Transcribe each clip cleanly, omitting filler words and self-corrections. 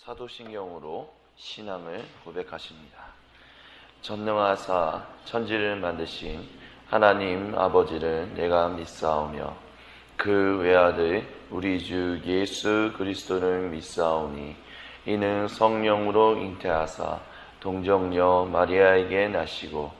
사도신경으로 신앙을 고백하십니다. 전능하사 천지를 만드신 하나님 아버지를 내가 믿사오며 그 외아들 우리 주 예수 그리스도를 믿사오니 이는 성령으로 잉태하사 동정녀 마리아에게 나시고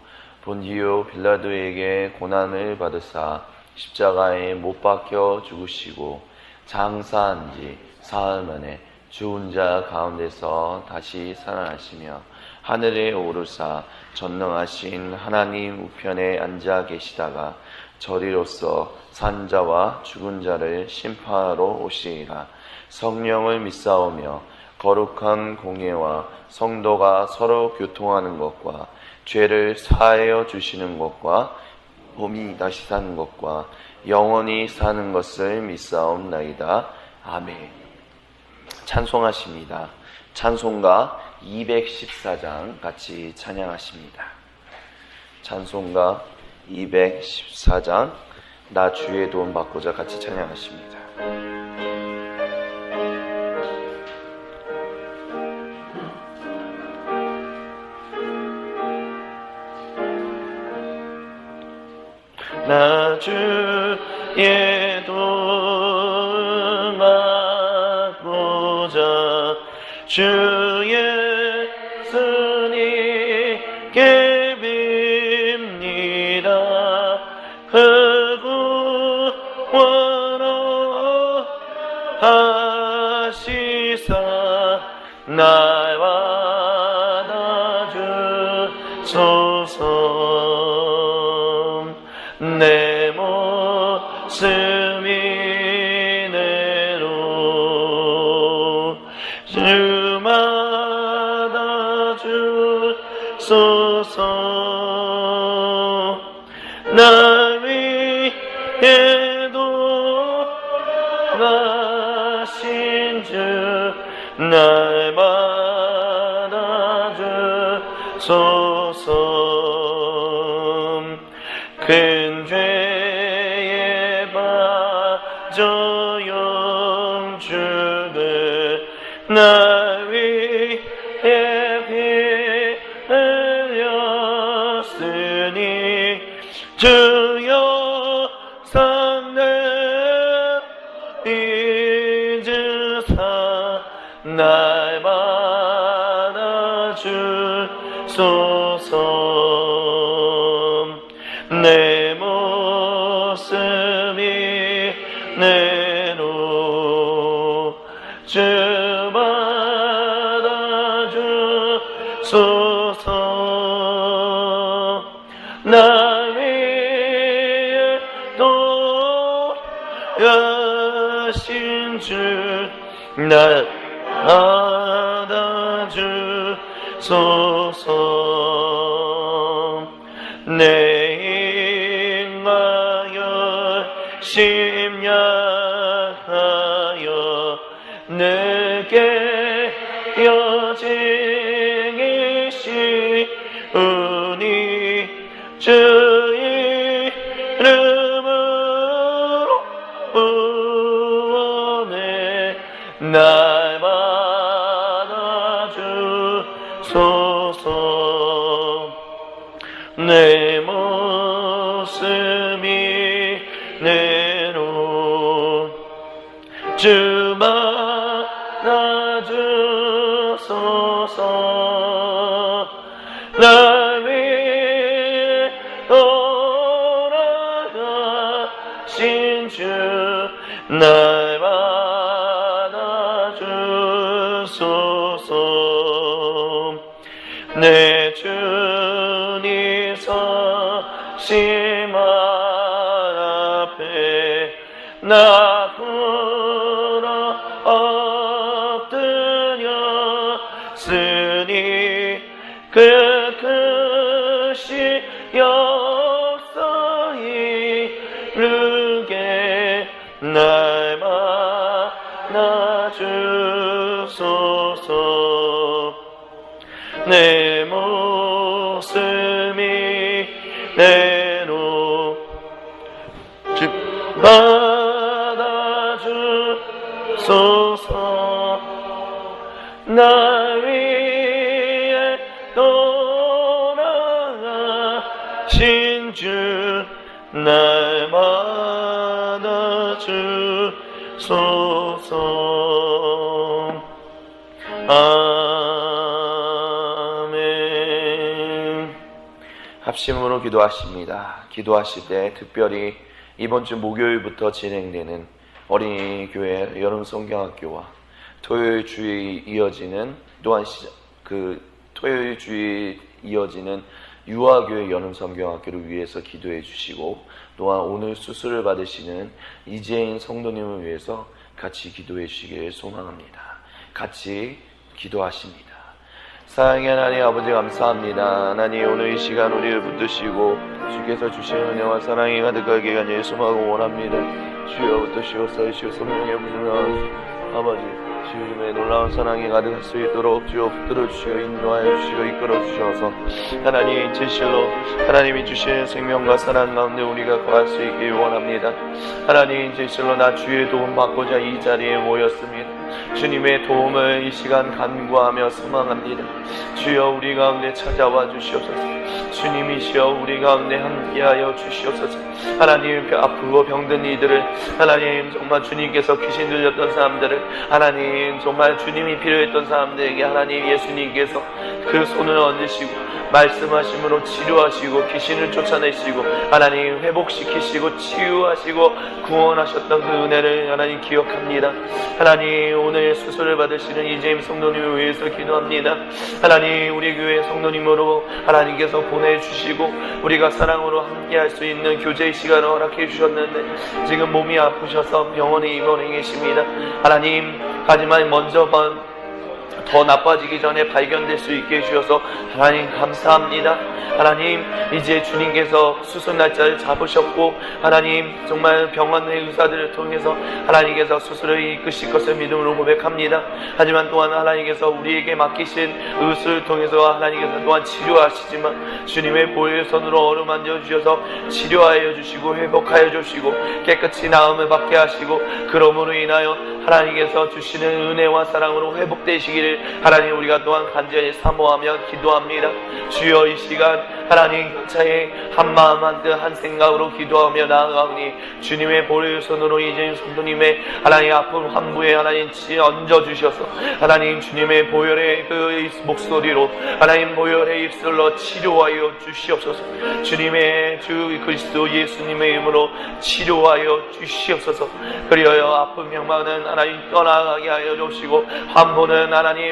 본디오 빌라도에게 고난을 받으사 십자가에 못 박혀 죽으시고 장사한 지 사흘 만에 죽은 자 가운데서 다시 살아나시며 하늘에 오르사 전능하신 하나님 우편에 앉아 계시다가 저리로서 산자와 죽은 자를 심판하러 오시리라. 성령을 믿사오며 거룩한 공예와 성도가 서로 교통하는 것과 죄를 사하여 주시는 것과 몸이 다시 사는 것과 영원히 사는 것을 믿사옵나이다. 아멘. 찬송하십니다. 찬송가 214장 같이 찬양하십니다. 찬송가 214장 나 주의 도움 받고자 같이 찬양하십니다. 나 주의 도움 받고자 주의 예수님께 빕니다. 그 구원을 하시사 날 받아주소서. 내 모습 이내로 주마다 주소서. 날 위해 돌아가신 주 날 받아주소서. 큰 죄에 빠져 영주를 날 위해 피 흘렸으니 주여 상대 잊으사 날 받아주소서. 내 모습이 내로 주 받아주소서. 날 위해 돌아가신 주 날 받아주소서. 내 인과 열심 약하여 내게 여징이 시우니 주 이름으로 구원해 날 받아주소서. 내 모습이 내로 주 받아주소서. 날 위해 돌아가신 주 날 받아주소서. 내 주님 서심 앞에 나 풀어 엎드렸으니 그 크신 역사 이루게 날 만나주소서. 내 모습이 내로 주 받아주소서. 나 위에 떠나신 주 날 받아주소서. 아멘. 합심으로 기도하십니다. 기도하실 때 특별히 이번 주 목요일부터 진행되는 어린이 교회 여름 성경학교와 토요일 주에 이어지는 또한 토요일 주에 이어지는 유아교회 여름 성경학교를 위해서 기도해 주시고, 또한 오늘 수술을 받으시는 이재인 성도님을 위해서 같이 기도해 주시기를 소망합니다. 같이 기도하십니다. 사랑의 하나님 아버지, 감사합니다. 하나님, 오늘 이 시간 우리를 붙드시고 주께서 주시는 은혜와 사랑이 가득하게 하길 소망하고 원합니다. 주여 붙드시옵소서. 주여 성령의 부흥하옵소서. 아버지, 주님의 놀라운 사랑이 가득할 수 있도록 주여 붙들어 주시고 인도하여 주시고 이끌어 주셔서 하나님 진실로 하나님이 주시는 생명과 사랑 가운데 우리가 거할 수 있길 원합니다. 하나님 진실로 나 주의 도움 받고자 이 자리에 모였습니다. 주님의 도움을 이 시간 간구하며 소망합니다. 주여 우리 가운데 찾아와 주시옵소서. 주님이시여 우리 가운데 함께하여 주시옵소서. 하나님, 아프고 병든 이들을, 하나님 정말 주님께서 귀신 들렸던 사람들을, 하나님 정말 주님이 필요했던 사람들에게 하나님 예수님께서 그 손을 얹으시고 말씀하심으로 치료하시고 귀신을 쫓아내시고 하나님 회복시키시고 치유하시고 구원하셨던 그 은혜를 하나님 기억합니다. 하나님, 오늘 수술을 받으시는 이재임 성도님을 위해서 기도합니다. 하나님, 우리 교회 성도님으로 하나님께서 보내주시고 우리가 사랑으로 함께할 수 있는 교제의 시간을 허락해 주셨는데 지금 몸이 아프셔서 병원에 입원해 계십니다. 하나님, 하지만 먼저 더 나빠지기 전에 발견될 수 있게 해주셔서 하나님 감사합니다. 하나님, 이제 주님께서 수술 날짜를 잡으셨고 하나님 정말 병원의 의사들을 통해서 하나님께서 수술을 이끄실 것을 믿음으로 고백합니다. 하지만 또한 하나님께서 우리에게 맡기신 의술을 통해서 하나님께서 또한 치료하시지만 주님의 보혈 손으로 어루만져 주셔서 치료하여 주시고 회복하여 주시고 깨끗이 나음을 받게 하시고 그러므로 인하여 하나님께서 주시는 은혜와 사랑으로 회복되시기를 하나님 우리가 또한 간절히 사모하며 기도합니다. 주여 이 시간 하나님 차에 한마음 한뜻 한 생각으로 기도하며 나아가오니 주님의 보혈 손으로 이재인 성도님의 하나님 아픈 환부에 하나님 얹어주셔서 하나님 주님의 보혈의 그 목소리로 하나님 보혈의 입술로 치료하여 주시옵소서. 주님의 주 그리스도 예수님의 이름으로 치료하여 주시옵소서. 그리하여 아픈 병만은 하나님 떠나가게 하여 주시고 환부는 하나님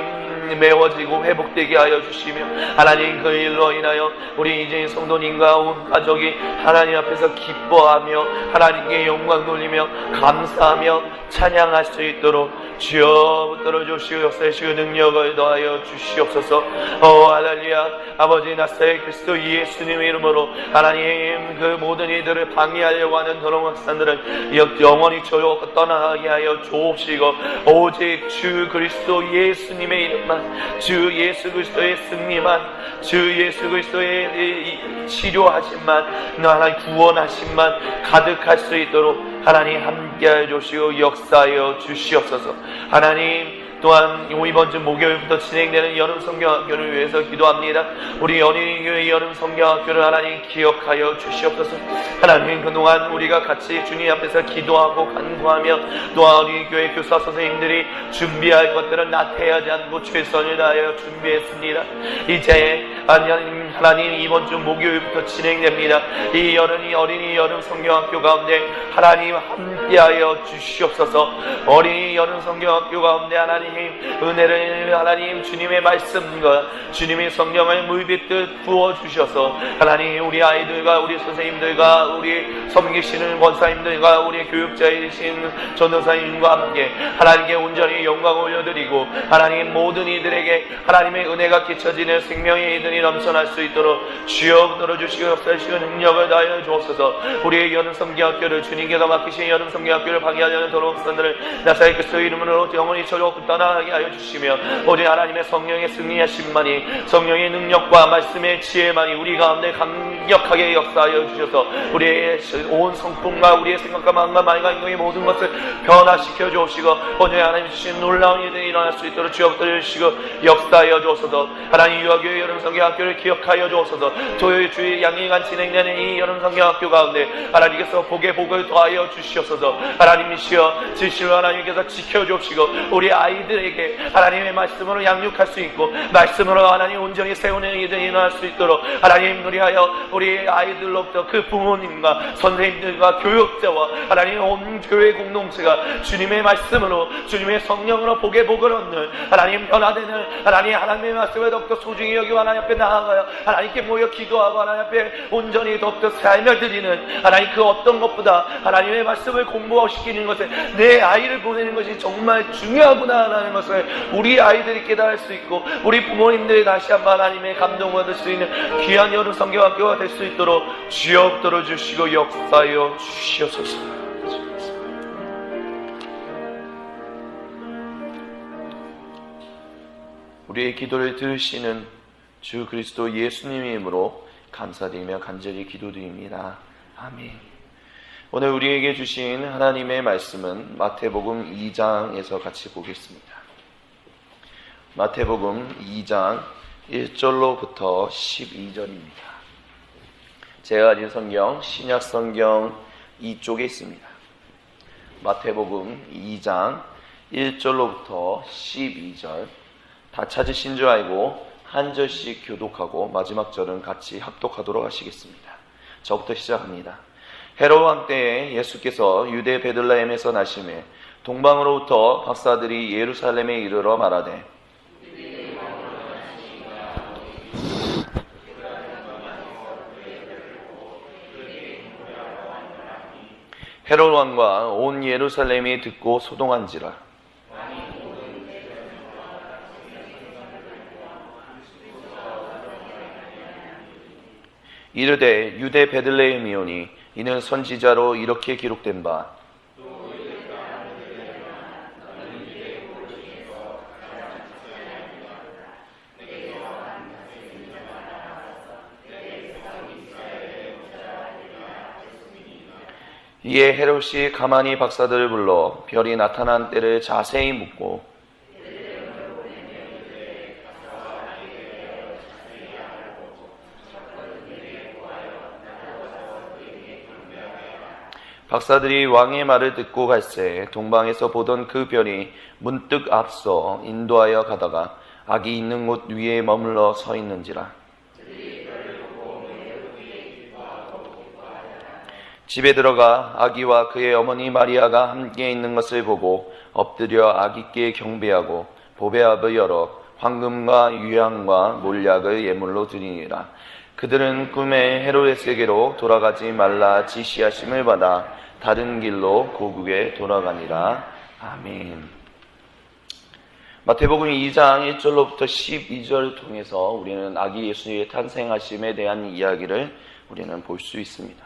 메워지고 회복되게 하여 주시며 하나님 그 일로 인하여 우리 이재인 성도님과 온 가족이 하나님 앞에서 기뻐하며 하나님께 영광 돌리며 감사하며 찬양할 수 있도록 주여 붙들어 주시옵소서. 능력을 더하여 주시옵소서. 할렐루야. 아버지 나사렛 그리스도 예수님의 이름으로 하나님 그 모든 이들을 방해하려고 하는 더러운 확산들을 영원히 저로 떠나게 하여 주옵시고 오직 주 그리스도 예수님의 이름만, 주 예수 그리스도의 승리만, 주 예수 그리스도의 치료하심만, 하나님 구원하심만 가득할 수 있도록 하나님 함께하여 주시고 역사하여 주시옵소서. 하나님 또한 이번 주 목요일부터 진행되는 여름 성경학교를 위해서 기도합니다. 우리 어린이교회 여름 성경학교를 하나님 기억하여 주시옵소서. 하나님 그동안 우리가 같이 주님 앞에서 기도하고 간구하며 또한 어린이교회 교사 선생님들이 준비할 것들을 나태하지 않고 최선을 다하여 준비했습니다. 이제 하나님 이번 주 목요일부터 진행됩니다. 이 어린이 여름 성경학교 가운데 하나님 함께하여 주시옵소서. 어린이 여름 성경학교 가운데 하나님 은혜를 하나님 주님의 말씀과 주님의 성령을 물빛듯 부어주셔서 하나님 우리 아이들과 우리 선생님들과 우리 섬기시는 권사님들과 우리 교육자이신 전도사님과 함께 하나님께 온전히 영광을 올려드리고 하나님 모든 이들에게 하나님의 은혜가 끼쳐지는 생명의 이들이 넘쳐날 수 있도록 주여 들어주시고 역사하시고 능력을 다하여 주옵소서. 우리의 여름 성경학교를 주님께서 맡기신 여름 성경학교를 방해하려는 더러운 사람들을 나사렛 그리스도 이름으로 영원히 저로 붙다나 나가게 하여 주시며 오직 하나님의 성령의 승리하심만이, 성령의 능력과 말씀의 지혜만이 우리 가운데 강력하게 역사하여 주셔서 우리의 온 성품과 우리의 생각과 마음과 말과 행동의 모든 것을 변화시켜 주옵시고 오늘 하나님 주신 놀라운 일들이 일어날 수 있도록 주역들을 주시고 역사하여 주옵소서. 하나님 유아교회 여름성경학교를 기억하여 주옵소서. 토요일 주일 양일간 진행되는 이 여름성경학교 가운데 하나님께서 복에 복을 더하여 주시옵소서. 하나님이시여 진실로 하나님께서 지켜주옵시고 우리 아이들에게 하나님의 말씀으로 양육할 수 있고 말씀으로 하나님 온전히 세우는 일들이 일어날 수 있도록 하나님 우리하여 우리 아이들로부터 그 부모님과 선생님들과 교육자와 하나님 온 교회 공동체가 주님의 말씀으로 주님의 성령으로 복에 복을 얻는 하나님 변화되는 하나님의 말씀을 더욱더 소중히 여기고 하나님 앞에 나아가요 하나님께 모여 기도하고 하나님 앞에 온전히 더욱더 삶을 드리는 하나님 그 어떤 것보다 하나님의 말씀을 공부시키는 것에 내 아이를 보내는 것이 정말 중요하구나라는 것을 우리 아이들이 깨달을 수 있고 우리 부모님들이 다시 한번 하나님의 감동을 받을 수 있는 귀한 여름 성경학교가 될 수 있도록 주여 들어주시고 역사하여 주시옵소서. 우리의 기도를 들으시는 주 그리스도 예수님의 이름으로 감사드리며 간절히 기도드립니다. 아멘. 오늘 우리에게 주신 하나님의 말씀은 마태복음 2장에서 같이 보겠습니다. 마태복음 2장 1절로부터 12절입니다. 제가 가진 성경 신약 성경 2쪽에 있습니다. 마태복음 2장 1절로부터 12절 다 찾으신 줄 알고 한 절씩 교독하고 마지막 절은 같이 합독하도록 하시겠습니다. 저부터 시작합니다. 헤롯 왕 때에 예수께서 유대 베들레헴에서 나심에 동방으로부터 박사들이 예루살렘에 이르러 말하되 헤롯 왕과 온 예루살렘이 듣고 소동한지라. 이르되 유대 베들레헴이오니 이는 선지자로 이렇게 기록된 바 이에 헤롯이 가만히 박사들을 불러 별이 나타난 때를 자세히 묻고 박사들이 왕의 말을 듣고 갈새 동방에서 보던 그 별이 문득 앞서 인도하여 가다가 아기 있는 곳 위에 머물러 서 있는지라. 집에 들어가 아기와 그의 어머니 마리아가 함께 있는 것을 보고 엎드려 아기께 경배하고 보배압을 열어 황금과 유향과 몰약을 예물로 드리니라. 그들은 꿈에 헤로데스에게로 돌아가지 말라 지시하심을 받아 다른 길로 고국에 돌아가니라. 아멘. 마태복음 2장 1절로부터 12절을 통해서 우리는 아기 예수의 탄생하심에 대한 이야기를 우리는 볼 수 있습니다.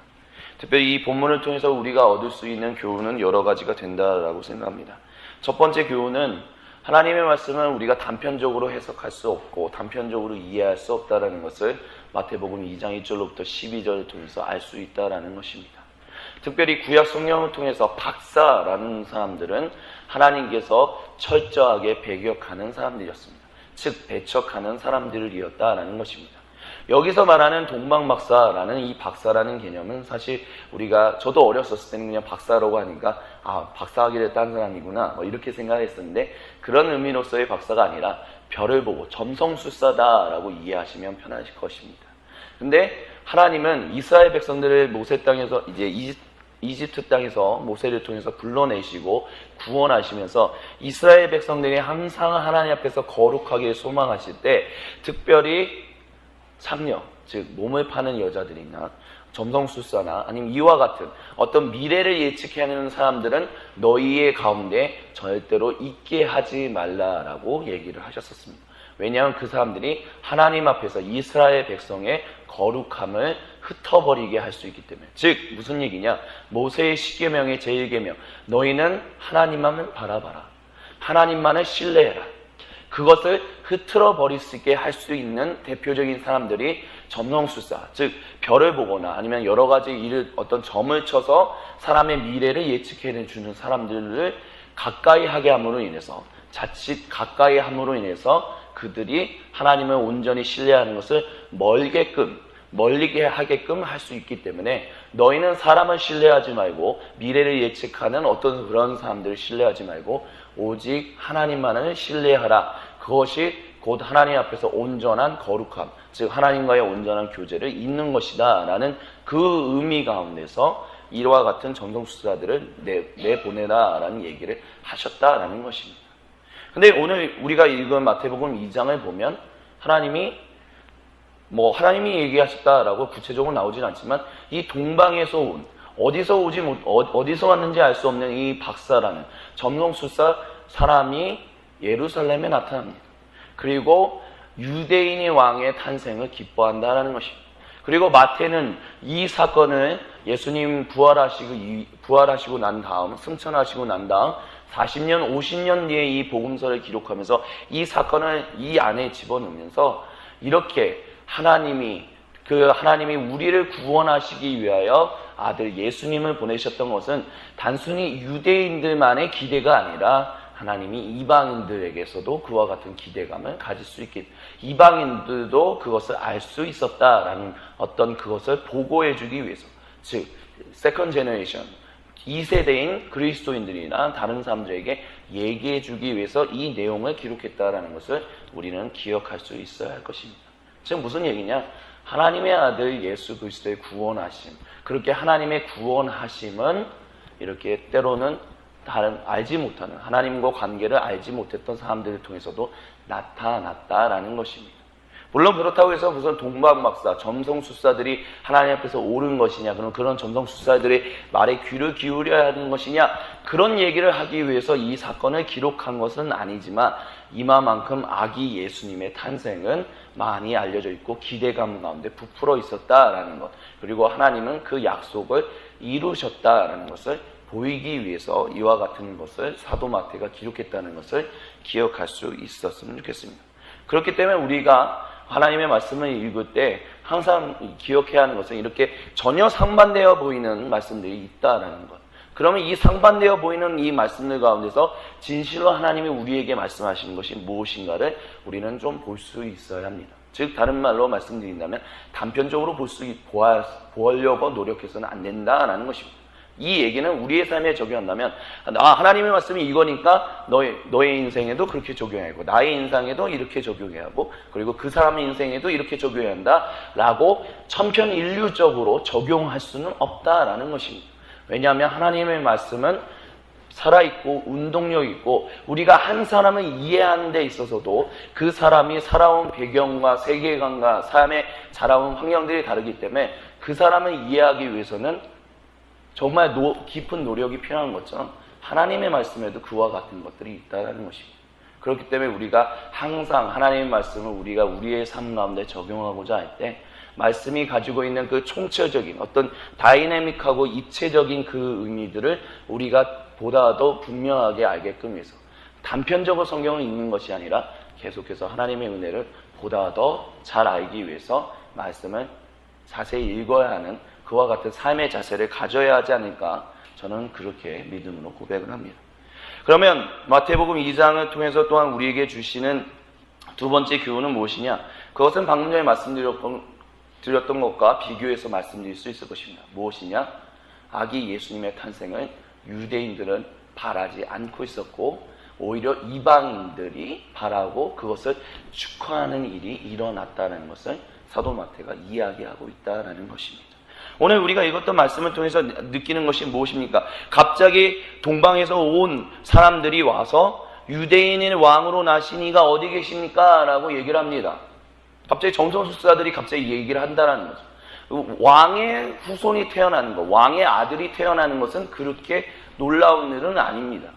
특별히 이 본문을 통해서 우리가 얻을 수 있는 교훈은 여러 가지가 된다라고 생각합니다. 첫 번째 교훈은 하나님의 말씀은 우리가 단편적으로 해석할 수 없고 단편적으로 이해할 수 없다라는 것을 마태복음 2장 1절로부터 12절을 통해서 알 수 있다라는 것입니다. 특별히 구약 성경을 통해서 박사라는 사람들은 하나님께서 철저하게 배격하는 사람들이었습니다. 즉 배척하는 사람들이었다라는 것입니다. 여기서 말하는 동방박사라는 이 박사라는 개념은 사실 저도 어렸었을 때는 그냥 박사라고 하니까 박사학위를 딴 사람이구나 이렇게 생각했었는데 그런 의미로서의 박사가 아니라 별을 보고 점성술사다라고 이해하시면 편하실 것입니다. 근데 하나님은 이스라엘 백성들을 모세 땅에서 이집트 땅에서 모세를 통해서 불러내시고 구원하시면서 이스라엘 백성들이 항상 하나님 앞에서 거룩하게 소망하실 때 특별히 상녀, 즉 몸을 파는 여자들이나 점성술사나 아니면 이와 같은 어떤 미래를 예측하는 사람들은 너희의 가운데 절대로 있게 하지 말라라고 얘기를 하셨었습니다. 왜냐하면 그 사람들이 하나님 앞에서 이스라엘 백성의 거룩함을 흩어버리게 할 수 있기 때문에. 즉 무슨 얘기냐, 모세의 10계명의 제1계명 너희는 하나님만을 바라봐라. 하나님만을 신뢰해라. 그것을 흐트러 버릴 수 있게 할 수 있는 대표적인 사람들이 점성술사, 즉 별을 보거나 아니면 여러 가지 일을 어떤 점을 쳐서 사람의 미래를 예측해 주는 사람들을 가까이 하게 함으로 인해서, 자칫 가까이 함으로 인해서 그들이 하나님을 온전히 신뢰하는 것을 멀리게 하게끔 할 수 있기 때문에, 너희는 사람을 신뢰하지 말고 미래를 예측하는 어떤 그런 사람들을 신뢰하지 말고 오직 하나님만을 신뢰하라. 그것이 곧 하나님 앞에서 온전한 거룩함, 즉 하나님과의 온전한 교제를 잇는 것이다 라는 그 의미 가운데서 이와 같은 점성술사들을 내보내라 라는 얘기를 하셨다라는 것입니다. 근데 오늘 우리가 읽은 마태복음 2장을 보면 하나님이 얘기하셨다라고 구체적으로 나오진 않지만, 이 동방에서 온, 어디서 왔는지 알 수 없는 이 박사라는 점성술사 사람이 예루살렘에 나타납니다. 그리고 유대인의 왕의 탄생을 기뻐한다라는 것입니다. 그리고 마태는 이 사건을 예수님 부활하시고 난 다음, 승천하시고 난 다음 40년, 50년 뒤에 이 복음서를 기록하면서 이 사건을 이 안에 집어넣으면서 이렇게 하나님이 우리를 구원하시기 위하여 아들 예수님을 보내셨던 것은 단순히 유대인들만의 기대가 아니라 하나님이 이방인들에게서도 그와 같은 기대감을 가질 수 있게, 이방인들도 그것을 알 수 있었다라는 어떤 그것을 보고해 주기 위해서, 즉 세컨드 제너레이션, 2세대인 그리스도인들이나 다른 사람들에게 얘기해 주기 위해서 이 내용을 기록했다라는 것을 우리는 기억할 수 있어야 할 것입니다. 즉 무슨 얘기냐? 하나님의 아들 예수 그리스도의 구원하심, 그렇게 하나님의 구원하심은 이렇게 때로는 다른 알지 못하는, 하나님과 관계를 알지 못했던 사람들을 통해서도 나타났다라는 것입니다. 물론 그렇다고 해서 무슨 동방박사, 점성술사들이 하나님 앞에서 옳은 것이냐, 그럼 그런 점성술사들의 말에 귀를 기울여야 하는 것이냐, 그런 얘기를 하기 위해서 이 사건을 기록한 것은 아니지만 이마만큼 아기 예수님의 탄생은 많이 알려져 있고 기대감 가운데 부풀어 있었다라는 것, 그리고 하나님은 그 약속을 이루셨다라는 것을 보이기 위해서 이와 같은 것을 사도 마태가 기록했다는 것을 기억할 수 있었으면 좋겠습니다. 그렇기 때문에 우리가 하나님의 말씀을 읽을 때 항상 기억해야 하는 것은 이렇게 전혀 상반되어 보이는 말씀들이 있다라는 것. 그러면 이 상반되어 보이는 이 말씀들 가운데서 진실로 하나님이 우리에게 말씀하시는 것이 무엇인가를 우리는 좀 볼 수 있어야 합니다. 즉 다른 말로 말씀드린다면 단편적으로 보려고 노력해서는 안 된다라는 것입니다. 이 얘기는 우리의 삶에 적용한다면, 하나님의 말씀이 이거니까 너의 인생에도 그렇게 적용해야 하고, 나의 인생에도 이렇게 적용해야 하고, 그리고 그 사람의 인생에도 이렇게 적용해야 한다 라고 천편일률적으로 적용할 수는 없다라는 것입니다. 왜냐하면 하나님의 말씀은 살아있고 운동력 있고, 우리가 한 사람을 이해하는 데 있어서도 그 사람이 살아온 배경과 세계관과 삶에 자라온 환경들이 다르기 때문에 그 사람을 이해하기 위해서는 정말 깊은 노력이 필요한 것처럼 하나님의 말씀에도 그와 같은 것들이 있다는 것입니다. 그렇기 때문에 우리가 항상 하나님의 말씀을 우리가 우리의 삶 가운데 적용하고자 할 때 말씀이 가지고 있는 그 총체적인 어떤 다이내믹하고 입체적인 그 의미들을 우리가 보다 더 분명하게 알게끔 해서 단편적으로 성경을 읽는 것이 아니라 계속해서 하나님의 은혜를 보다 더 잘 알기 위해서 말씀을 자세히 읽어야 하는 그와 같은 삶의 자세를 가져야 하지 않을까, 저는 그렇게 믿음으로 고백을 합니다. 그러면 마태복음 2장을 통해서 또한 우리에게 주시는 두 번째 교훈은 무엇이냐? 그것은 방금 전에 말씀드렸던 것과 비교해서 말씀드릴 수 있을 것입니다. 무엇이냐? 아기 예수님의 탄생을 유대인들은 바라지 않고 있었고 오히려 이방인들이 바라고 그것을 축하하는 일이 일어났다는 것을 사도 마태가 이야기하고 있다는 것입니다. 오늘 우리가 읽었던 말씀을 통해서 느끼는 것이 무엇입니까? 갑자기 동방에서 온 사람들이 와서 유대인의 왕으로 나신 이가 어디 계십니까? 라고 얘기를 합니다. 갑자기 점성술사들이 갑자기 얘기를 한다는 거죠. 왕의 후손이 태어나는 것, 왕의 아들이 태어나는 것은 그렇게 놀라운 일은 아닙니다.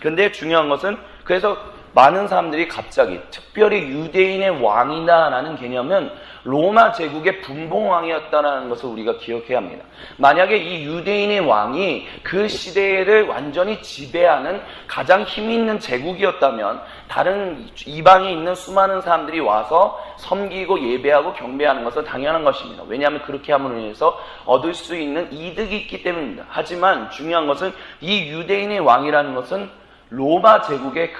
근데 중요한 것은, 그래서 많은 사람들이 갑자기 특별히 유대인의 왕이다라는 개념은 로마 제국의 분봉왕이었다는 것을 우리가 기억해야 합니다. 만약에 이 유대인의 왕이 그 시대를 완전히 지배하는 가장 힘이 있는 제국이었다면 다른 이방에 있는 수많은 사람들이 와서 섬기고 예배하고 경배하는 것은 당연한 것입니다. 왜냐하면 그렇게 함으로 인해서 얻을 수 있는 이득이 있기 때문입니다. 하지만 중요한 것은 이 유대인의 왕이라는 것은 로마 제국의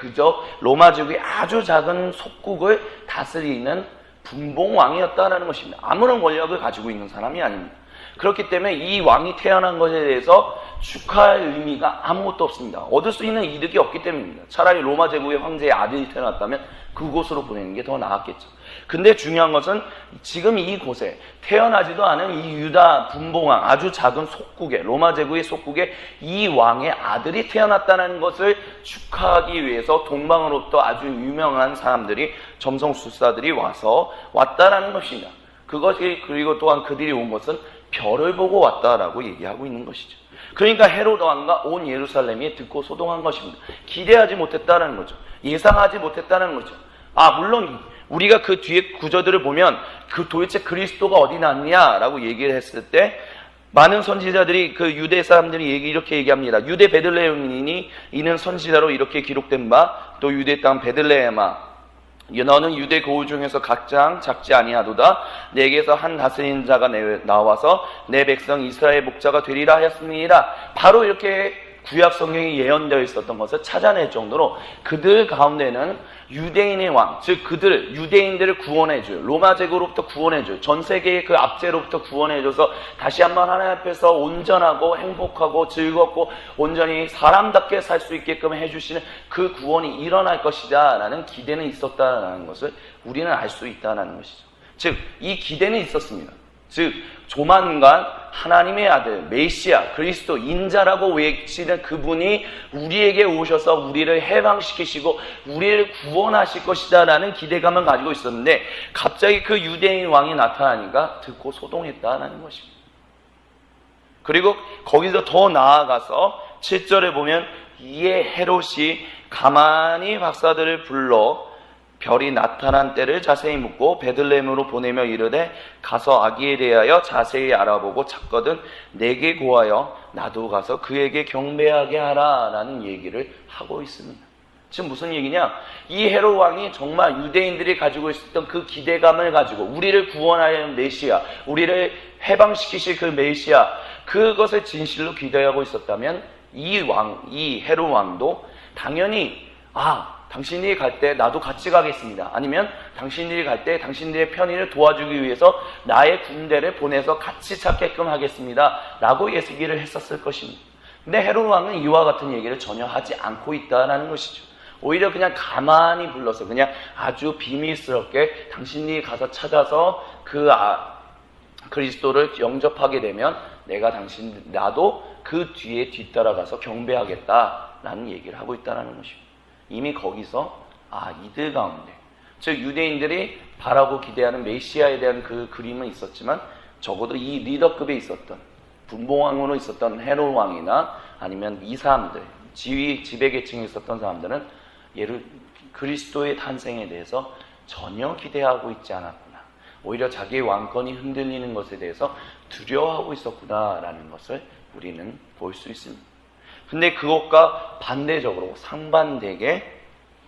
아주 작은 속국을 다스리는 분봉왕이었다는 것입니다. 아무런 권력을 가지고 있는 사람이 아닙니다. 그렇기 때문에 이 왕이 태어난 것에 대해서 축하할 의미가 아무것도 없습니다. 얻을 수 있는 이득이 없기 때문입니다. 차라리 로마 제국의 황제의 아들이 태어났다면 그곳으로 보내는 게 더 나았겠죠. 근데 중요한 것은 지금 이곳에 태어나지도 않은 이 유다 분봉왕, 아주 작은 속국에, 로마 제국의 속국에 이 왕의 아들이 태어났다는 것을 축하하기 위해서 동방으로부터 아주 유명한 사람들이, 점성술사들이 왔다라는 것입니다. 그것이, 그리고 또한 그들이 온 것은 별을 보고 왔다라고 얘기하고 있는 것이죠. 그러니까 헤로드 왕과 온 예루살렘이 듣고 소동한 것입니다. 기대하지 못했다는 거죠. 예상하지 못했다는 거죠. 물론 우리가 그 뒤에 구절들을 보면 도대체 그리스도가 어디 났냐라고 얘기를 했을 때 많은 선지자들이, 그 유대 사람들이 이렇게 얘기합니다. 유대 베들레헴이니 이는 선지자로 이렇게 기록된 바, 또 유대 땅 베들레헴아 너는 유대 고을 중에서 각장 작지 아니하도다. 내게서 한 다스리는 자가 나와서 내 백성 이스라엘 목자가 되리라 하였습니다. 바로 이렇게 구약 성경에 예언되어 있었던 것을 찾아낼 정도로 그들 가운데는 유대인의 왕, 즉 그들 유대인들을 구원해줘요. 로마 제국으로부터 구원해줘요. 전 세계의 그 압제로부터 구원해줘서 다시 한번 하나님 앞에서 온전하고 행복하고 즐겁고 온전히 사람답게 살 수 있게끔 해주시는 그 구원이 일어날 것이다 라는 기대는 있었다는 것을 우리는 알 수 있다는 것이죠. 즉 이 기대는 있었습니다. 즉 조만간 하나님의 아들 메시아 그리스도 인자라고 외치는 그분이 우리에게 오셔서 우리를 해방시키시고 우리를 구원하실 것이다 라는 기대감을 가지고 있었는데 갑자기 그 유대인 왕이 나타나니까 듣고 소동했다는 것입니다. 그리고 거기서 더 나아가서 7절에 보면 이에 헤롯이 가만히 박사들을 불러 별이 나타난 때를 자세히 묻고 베들레헴으로 보내며 이르되 가서 아기에 대하여 자세히 알아보고 찾거든 내게 고하여 나도 가서 그에게 경배하게 하라 라는 얘기를 하고 있습니다. 지금 무슨 얘기냐? 이 헤롯 왕이 정말 유대인들이 가지고 있었던 그 기대감을 가지고 우리를 구원하려는 메시아, 우리를 해방시키실 그 메시아, 그것을 진실로 기대하고 있었다면 이 헤롯 왕도 당연히 당신들이 갈 때 나도 같이 가겠습니다. 아니면 당신들이 갈 때 당신들의 편의를 도와주기 위해서 나의 군대를 보내서 같이 찾게끔 하겠습니다 라고 얘기를 했었을 것입니다. 근데 헤롯 왕은 이와 같은 얘기를 전혀 하지 않고 있다는 것이죠. 오히려 그냥 가만히 불러서 그냥 아주 비밀스럽게 당신들이 가서 찾아서 그리스도를 영접하게 되면 나도 그 뒤에 뒤따라가서 경배하겠다라는 얘기를 하고 있다는 것입니다. 이미 거기서 이들 가운데, 즉 유대인들이 바라고 기대하는 메시아에 대한 그 그림은 있었지만 적어도 이 리더급에 있었던 분봉왕으로 있었던 헤롯 왕이나 아니면 이 사람들, 지배계층에 있었던 사람들은 그리스도의 탄생에 대해서 전혀 기대하고 있지 않았구나. 오히려 자기의 왕권이 흔들리는 것에 대해서 두려워하고 있었구나라는 것을 우리는 볼 수 있습니다. 근데 그것과 반대적으로 상반되게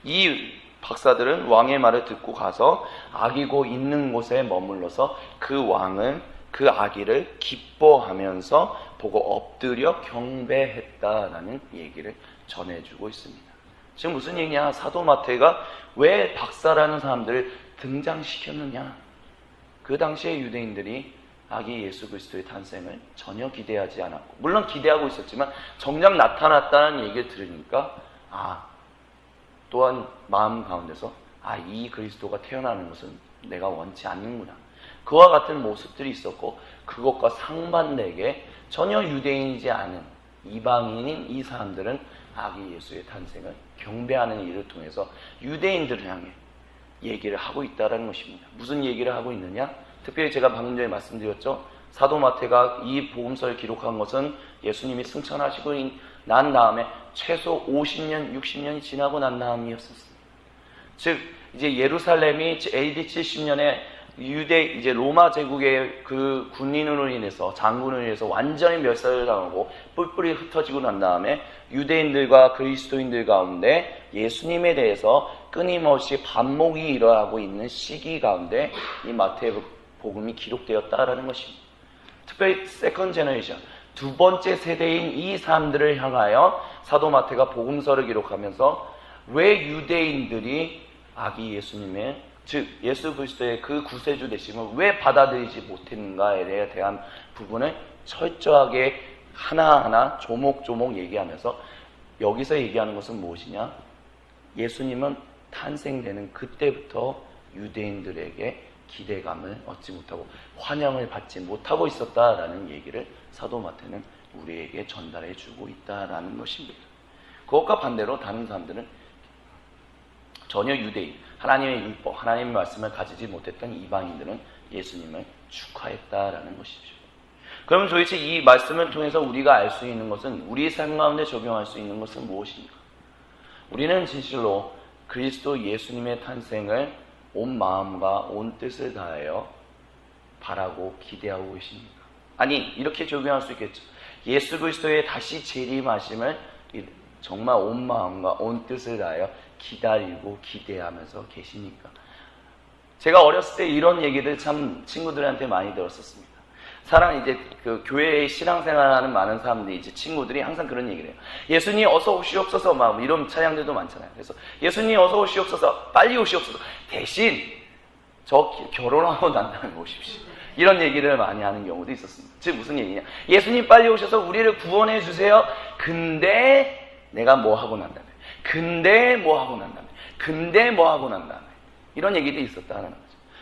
이 박사들은 왕의 말을 듣고 가서 아기고 있는 곳에 머물러서 그 아기를 기뻐하면서 보고 엎드려 경배했다라는 얘기를 전해주고 있습니다. 지금 무슨 얘기냐? 사도 마태가 왜 박사라는 사람들을 등장시켰느냐? 그 당시에 유대인들이 아기 예수 그리스도의 탄생을 전혀 기대하지 않았고, 물론 기대하고 있었지만 정작 나타났다는 얘기를 들으니까 또한 마음 가운데서 이 그리스도가 태어나는 것은 내가 원치 않는구나. 그와 같은 모습들이 있었고, 그것과 상반되게 전혀 유대인이지 않은 이방인인 이 사람들은 아기 예수의 탄생을 경배하는 일을 통해서 유대인들을 향해 얘기를 하고 있다는 것입니다. 무슨 얘기를 하고 있느냐? 특별히 제가 방금 전에 말씀드렸죠. 사도 마태가 이 복음서를 기록한 것은 예수님이 승천하시고 난 다음에 최소 50년, 60년이 지나고 난 다음이었습니다. 즉 이제 예루살렘이 AD 70년에 이제 로마 제국의 그 군인으로 인해서 장군으로 인해서 완전히 멸살을 당하고 뿔뿔이 흩어지고 난 다음에 유대인들과 그리스도인들 가운데 예수님에 대해서 끊임없이 반목이 일어나고 있는 시기 가운데 이 마태복음이 기록되었다라는 것입니다. 특별히 세컨드 제너레이션, 두 번째 세대인 이 사람들을 향하여 사도 마태가 복음서를 기록하면서 왜 유대인들이 아기 예수님의, 즉 예수 그리스도의 그 구세주 되심을 왜 받아들이지 못했는가에 대한 부분을 철저하게 하나하나 조목조목 얘기하면서 여기서 얘기하는 것은 무엇이냐? 예수님은 탄생되는 그때부터 유대인들에게 기대감을 얻지 못하고 환영을 받지 못하고 있었다라는 얘기를 사도 마태는 우리에게 전달해 주고 있다라는 것입니다. 그것과 반대로 다른 사람들은 전혀 유대인, 하나님의 율법, 하나님의 말씀을 가지지 못했던 이방인들은 예수님을 축하했다라는 것이죠. 그러면 도대체 이 말씀을 통해서 우리가 알 수 있는 것은, 우리 삶 가운데 적용할 수 있는 것은 무엇입니까? 우리는 진실로 그리스도 예수님의 탄생을 온 마음과 온 뜻을 다하여 바라고 기대하고 계십니까? 아니, 이렇게 적용할 수 있겠죠. 예수 그리스도의 다시 재림하심을 정말 온 마음과 온 뜻을 다하여 기다리고 기대하면서 계시니까. 제가 어렸을 때 이런 얘기들 참 친구들한테 많이 들었었습니다. 이제 그 교회에 신앙생활하는 많은 사람들이 이제 친구들이 항상 그런 얘기를 해요. 예수님 어서 오시옵소서, 막 이런 찬양들도 많잖아요. 그래서 예수님 어서 오시옵소서, 빨리 오시옵소서, 대신 저 결혼하고 난 다음에 오십시오. 이런 얘기를 많이 하는 경우도 있었습니다. 즉 무슨 얘기냐? 예수님 빨리 오셔서 우리를 구원해 주세요. 근데 내가 뭐 하고 난 다음에, 근데 뭐 하고 난 다음에, 근데 뭐 하고 난 다음에, 이런 얘기도 있었다는 거죠.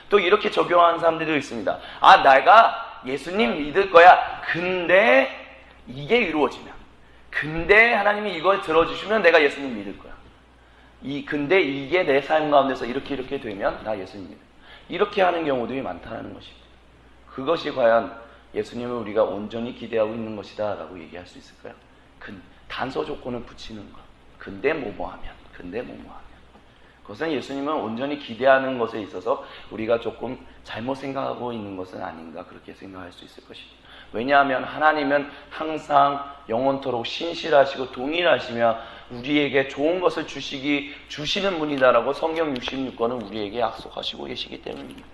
또 이렇게 적용하는 사람들도 있습니다. 아, 내가 예수님 믿을 거야. 근데 이게 이루어지면, 근데 하나님이 이걸 들어주시면 내가 예수님 믿을 거야. 근데 이게 내 삶 가운데서 이렇게 되면 나 예수님 믿을 거야. 이렇게 하는 경우들이 많다는 것입니다. 그것이 과연 예수님을 우리가 온전히 기대하고 있는 것이다 라고 얘기할 수 있을까요? 단서 조건을 붙이는 것. 근데 뭐뭐하면, 근데 뭐뭐하면. 그것은 예수님은 온전히 기대하는 것에 있어서 우리가 조금 잘못 생각하고 있는 것은 아닌가, 그렇게 생각할 수 있을 것입니다. 왜냐하면 하나님은 항상 영원토록 신실하시고 동일하시며 우리에게 좋은 것을 주시는 분이다라고 성경 66권은 우리에게 약속하시고 계시기 때문입니다.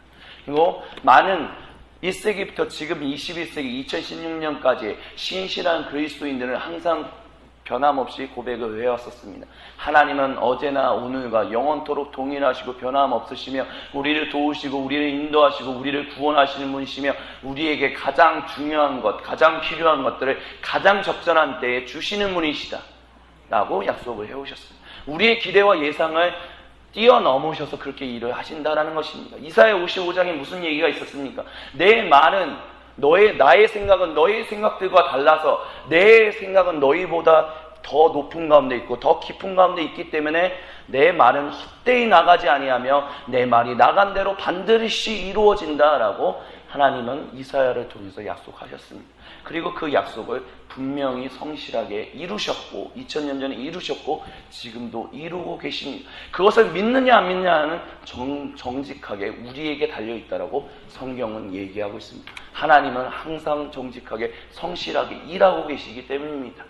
그리고 많은 1세기부터 지금 21세기 2016년까지 신실한 그리스도인들은 항상 변함없이 고백을 해왔었습니다. 하나님은 어제나 오늘과 영원토록 동일하시고 변함없으시며 우리를 도우시고 우리를 인도하시고 우리를 구원하시는 분이시며 우리에게 가장 중요한 것, 가장 필요한 것들을 가장 적절한 때에 주시는 분이시다 라고 약속을 해오셨습니다. 우리의 기대와 예상을 뛰어넘으셔서 그렇게 일을 하신다라는 것입니다. 이사야 55장에 무슨 얘기가 있었습니까? 내 말은 나의 생각은 너의 생각들과 달라서 내 생각은 너희보다 더 높은 가운데 있고 더 깊은 가운데 있기 때문에 내 말은 헛되이 나가지 아니하며 내 말이 나간 대로 반드시 이루어진다라고 하나님은 이사야를 통해서 약속하셨습니다. 그리고 그 약속을 분명히 성실하게 이루셨고 2000년 전에 이루셨고 지금도 이루고 계십니다. 그것을 믿느냐 안 믿느냐는 정직하게 우리에게 달려있다라고 성경은 얘기하고 있습니다. 하나님은 항상 정직하게 성실하게 일하고 계시기 때문입니다.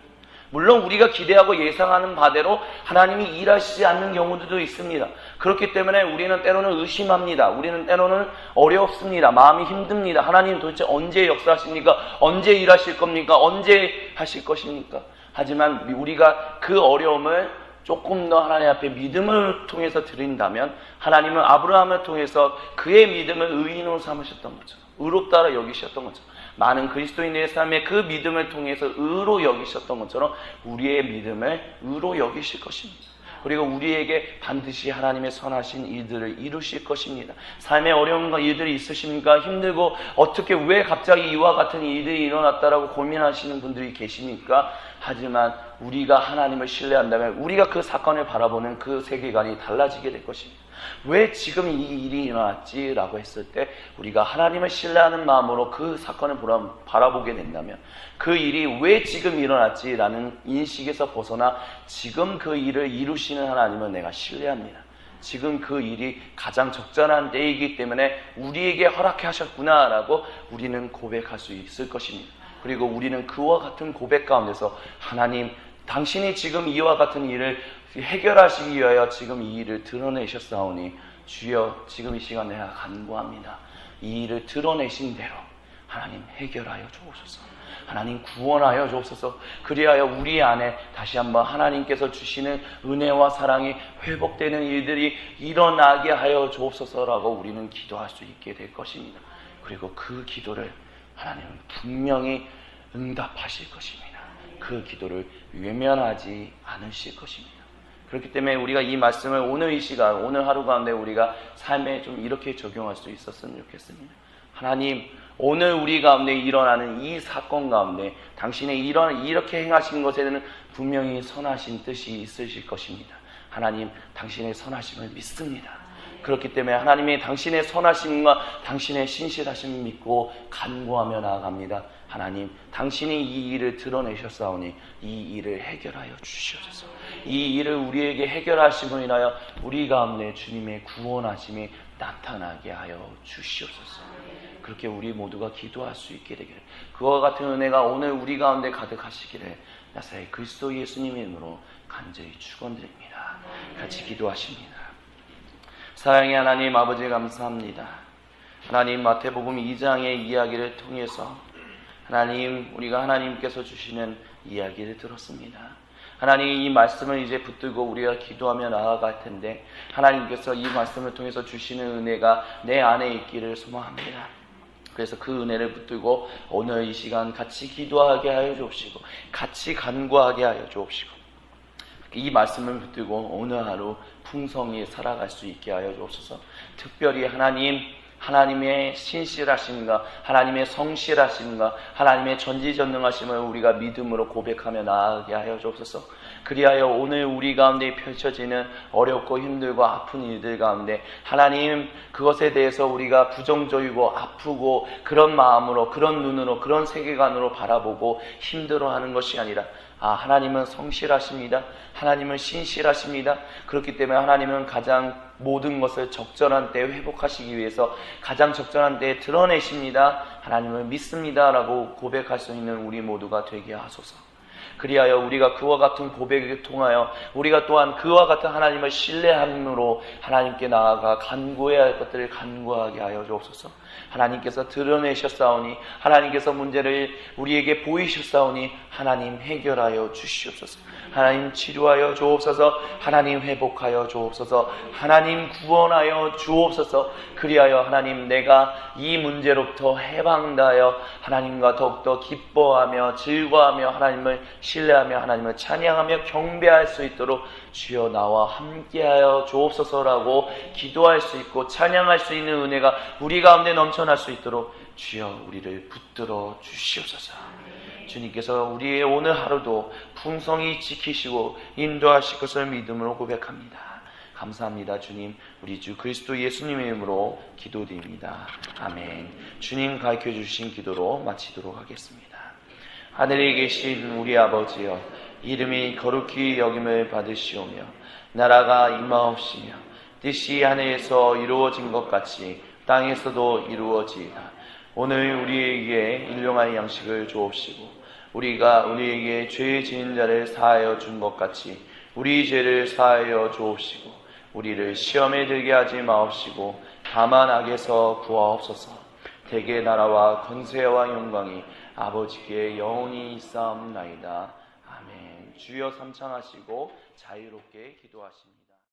물론 우리가 기대하고 예상하는 바대로 하나님이 일하시지 않는 경우들도 있습니다. 그렇기 때문에 우리는 때로는 의심합니다. 우리는 때로는 어렵습니다. 마음이 힘듭니다. 하나님 도대체 언제 역사하십니까? 언제 일하실 겁니까? 언제 하실 것입니까? 하지만 우리가 그 어려움을 조금 더 하나님 앞에 믿음을 통해서 드린다면 하나님은 아브라함을 통해서 그의 믿음을 의인으로 삼으셨던 것처럼, 의롭다라 여기셨던 것처럼, 많은 그리스도인의 삶에 그 믿음을 통해서 의로 여기셨던 것처럼 우리의 믿음을 의로 여기실 것입니다. 그리고 우리에게 반드시 하나님의 선하신 일들을 이루실 것입니다. 삶에 어려운 일들이 있으십니까? 힘들고 어떻게 왜 갑자기 이와 같은 일들이 일어났다라고 고민하시는 분들이 계십니까? 하지만 우리가 하나님을 신뢰한다면 우리가 그 사건을 바라보는 그 세계관이 달라지게 될 것입니다. 왜 지금 이 일이 일어났지? 라고 했을 때 우리가 하나님을 신뢰하는 마음으로 그 사건을 바라보게 된다면 그 일이 왜 지금 일어났지? 라는 인식에서 벗어나 지금 그 일을 이루시는 하나님을 내가 신뢰합니다. 지금 그 일이 가장 적절한 때이기 때문에 우리에게 허락해 하셨구나라고 우리는 고백할 수 있을 것입니다. 그리고 우리는 그와 같은 고백 가운데서 하나님, 당신이 지금 이와 같은 일을 해결하시기 위하여 지금 이 일을 드러내셨사오니 주여 지금 이 시간 내가 간구합니다. 이 일을 드러내신 대로 하나님 해결하여 주옵소서. 하나님 구원하여 주옵소서. 그리하여 우리 안에 다시 한번 하나님께서 주시는 은혜와 사랑이 회복되는 일들이 일어나게 하여 주옵소서라고 우리는 기도할 수 있게 될 것입니다. 그리고 그 기도를 하나님은 분명히 응답하실 것입니다. 그 기도를 외면하지 않으실 것입니다. 그렇기 때문에 우리가 이 말씀을 오늘 이 시간, 오늘 하루 가운데 우리가 삶에 좀 이렇게 적용할 수 있었으면 좋겠습니다. 하나님, 오늘 우리 가운데 일어나는 이 사건 가운데 당신의 이렇게 행하신 것에는 분명히 선하신 뜻이 있으실 것입니다. 하나님, 당신의 선하심을 믿습니다. 그렇기 때문에 하나님의 당신의 선하심과 당신의 신실하심을 믿고 간구하며 나아갑니다. 하나님, 당신이 이 일을 드러내셨사오니 이 일을 해결하여 주시옵소서. 이 일을 우리에게 해결하심으로 인하여 우리 가운데 주님의 구원하심이 나타나게 하여 주시옵소서. 그렇게 우리 모두가 기도할 수 있게 되기를, 그와 같은 은혜가 오늘 우리 가운데 가득하시기를 나사렛 그리스도 예수님의 이름으로 간절히 축원드립니다. 같이 기도하십니다. 사랑의 하나님 아버지, 감사합니다. 하나님, 마태복음 2장의 이야기를 통해서 하나님, 우리가 하나님께서 주시는 이야기를 들었습니다. 하나님, 이 말씀을 이제 붙들고 우리가 기도하며 나아갈 텐데 하나님께서 이 말씀을 통해서 주시는 은혜가 내 안에 있기를 소망합니다. 그래서 그 은혜를 붙들고 오늘 이 시간 같이 기도하게 하여 주옵시고 같이 간구하게 하여 주옵시고 이 말씀을 붙들고 오늘 하루 풍성히 살아갈 수 있게 하여 주옵소서. 특별히 하나님의 신실하심과 하나님의 성실하심과 하나님의 전지전능하심을 우리가 믿음으로 고백하며 나아가게 하여 주옵소서. 그리하여 오늘 우리 가운데 펼쳐지는 어렵고 힘들고 아픈 일들 가운데 하나님, 그것에 대해서 우리가 부정적이고 아프고 그런 마음으로, 그런 눈으로, 그런 세계관으로 바라보고 힘들어하는 것이 아니라 하나님은 성실하십니다. 하나님은 신실하십니다. 그렇기 때문에 하나님은 가장 모든 것을 적절한 때에 회복하시기 위해서 가장 적절한 때에 드러내십니다. 하나님을 믿습니다라고 고백할 수 있는 우리 모두가 되게 하소서. 그리하여 우리가 그와 같은 고백을 통하여 우리가 또한 그와 같은 하나님을 신뢰함으로 하나님께 나아가 간구해야 할 것들을 간구하게 하여 주옵소서. 하나님께서 드러내셨사오니, 하나님께서 문제를 우리에게 보이셨사오니 하나님 해결하여 주시옵소서. 하나님 치료하여 주옵소서. 하나님 회복하여 주옵소서. 하나님 구원하여 주옵소서. 그리하여 하나님, 내가 이 문제로부터 해방하여 하나님과 더욱더 기뻐하며 즐거워하며 하나님을 신뢰하며 하나님을 찬양하며 경배할 수 있도록 주여 나와 함께하여 주옵소서라고 기도할 수 있고 찬양할 수 있는 은혜가 우리 가운데 넘쳐날 수 있도록 주여 우리를 붙들어 주시옵소서. 주님께서 우리의 오늘 하루도 풍성히 지키시고 인도하실 것을 믿음으로 고백합니다. 감사합니다. 주님, 우리 주 그리스도 예수님의 이름으로 기도드립니다. 아멘. 주님 가르쳐 주신 기도로 마치도록 하겠습니다. 하늘에 계신 우리 아버지여, 이름이 거룩히 여김을 받으시오며 나라가 임하옵시며 뜻이 하늘에서 이루어진 것 같이 땅에서도 이루어지이다. 오늘 우리에게 일용할 양식을 주옵시고 우리가 우리에게 죄 지은 자를 사하여 준 것 같이 우리 죄를 사하여 주옵시고 우리를 시험에 들게 하지 마옵시고 다만 악에서 구하옵소서. 대개 나라와 권세와 영광이 아버지께 영원히 있사옵나이다. 아멘. 주여 삼창하시고 자유롭게 기도하십니다.